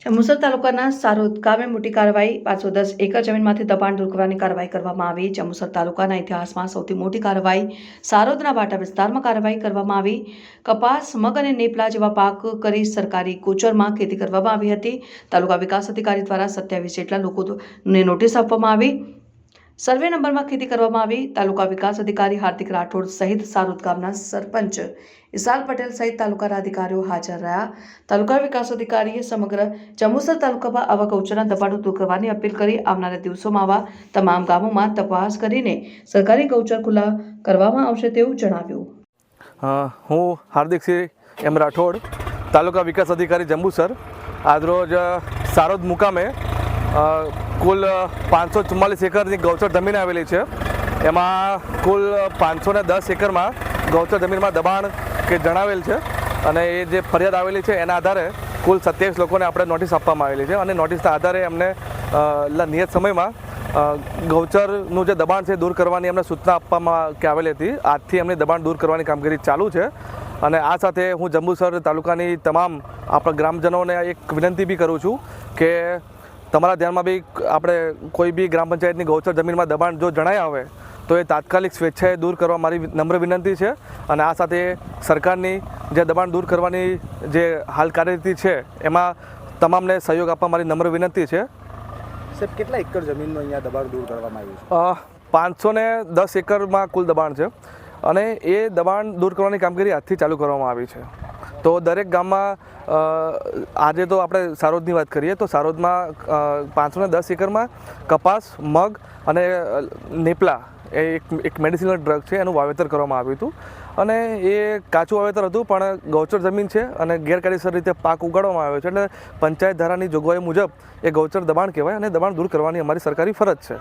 જંબુસર તાલુકાના સારોદ ગામે મોટી કાર્યવાહી 510 એકર જમીનમાંથી દબાણ દૂર કરવાની કાર્યવાહી કરવામાં આવી। જંબુસર તાલુકાના ઇતિહાસમાં સૌથી મોટી કાર્યવાહી સારોદના બાટા વિસ્તારમાં કાર્યવાહી કરવામાં આવી। કપાસ, મગ અને નેપલા જેવા પાક કરી સરકારી ગોચરમાં ખેતી કરવામાં આવી હતી। તાલુકા વિકાસ અધિકારી દ્વારા 27 જેટલા લોકોને નોટિસ આપવામાં આવી। સર્વે નંબરમાં ખેતી કરવામાં આવી। તાલુકા વિકાસ અધિકારી હાર્દિક રાઠોડ સહિત સારોદ ગામના સરપંચ ઇસાલ પટેલ સહિત તાલુકાના અધિકારીઓ હાજર રહ્યા। તાલુકા વિકાસ અધિકારીએ સમગ્ર જંબુસર તાલુકામાં આવા ગૌચરના દબાણો દૂર કરવાની અપીલ કરી આવનારા દિવસોમાં આવા તમામ ગામોમાં તપાસ કરીને સરકારી ગૌચર ખુલ્લા કરવામાં આવશે તેવું જણાવ્યું। હું હાર્દિકસિંહ એમ રાઠોડ, તાલુકા વિકાસ અધિકારી જંબુસર। આજરોજ સારોદ મુકામે કુલ 544 એકરની ગૌચર જમીન આવેલી છે। એમાં કુલ 510 એકરમાં ગૌચર જમીનમાં દબાણ કે જણાવેલ છે અને એ જે ફરિયાદ આવેલી છે એના આધારે કુલ 27 લોકોને આપણે નોટિસ આપવામાં આવેલી છે અને નોટિસના આધારે એમને નિયત સમયમાં ગૌચરનું જે દબાણ છે દૂર કરવાની એમને સૂચના આપવામાં આવેલી હતી। આજથી એમની દબાણ દૂર કરવાની કામગીરી ચાલુ છે અને આ સાથે હું જંબુસર તાલુકાની તમામ આપણા ગ્રામજનોને એક વિનંતી બી કરું છું કે તમારા ધ્યાનમાં બી આપણે કોઈ બી ગ્રામ પંચાયતની ગૌચર જમીનમાં દબાણ જો જણાય આવે તો એ તાત્કાલિક સ્વેચ્છાએ દૂર કરવા મારી નમ્ર વિનંતી છે અને આ સાથે સરકારની જે દબાણ દૂર કરવાની જે હાલ કાર્યરીતિ છે એમાં તમામને સહયોગ આપવા મારી નમ્ર વિનંતી છે। સાહેબ, કેટલા એકર જમીનનું અહીંયા દબાણ દૂર કરવામાં આવ્યું છે? 510 એકરમાં કુલ દબાણ છે અને એ દબાણ દૂર કરવાની કામગીરી આજથી ચાલુ કરવામાં આવી છે। તો દરેક ગામમાં આજે તો આપણે સારોદની વાત કરીએ તો સારોદમાં 510 એકરમાં કપાસ, મગ અને નેપલા એ એક મેડિસિનલ ડ્રગ છે એનું વાવેતર કરવામાં આવ્યું હતું અને એ કાચું વાવેતર હતું પણ ગૌચર જમીન છે અને ગેરકાયદેસર રીતે પાક ઉગાડવામાં આવ્યો છે એટલે પંચાયત ધારાની જોગવાઈ મુજબ એ ગૌચર દબાણ કહેવાય અને દબાણ દૂર કરવાની અમારી સરકારી ફરજ છે।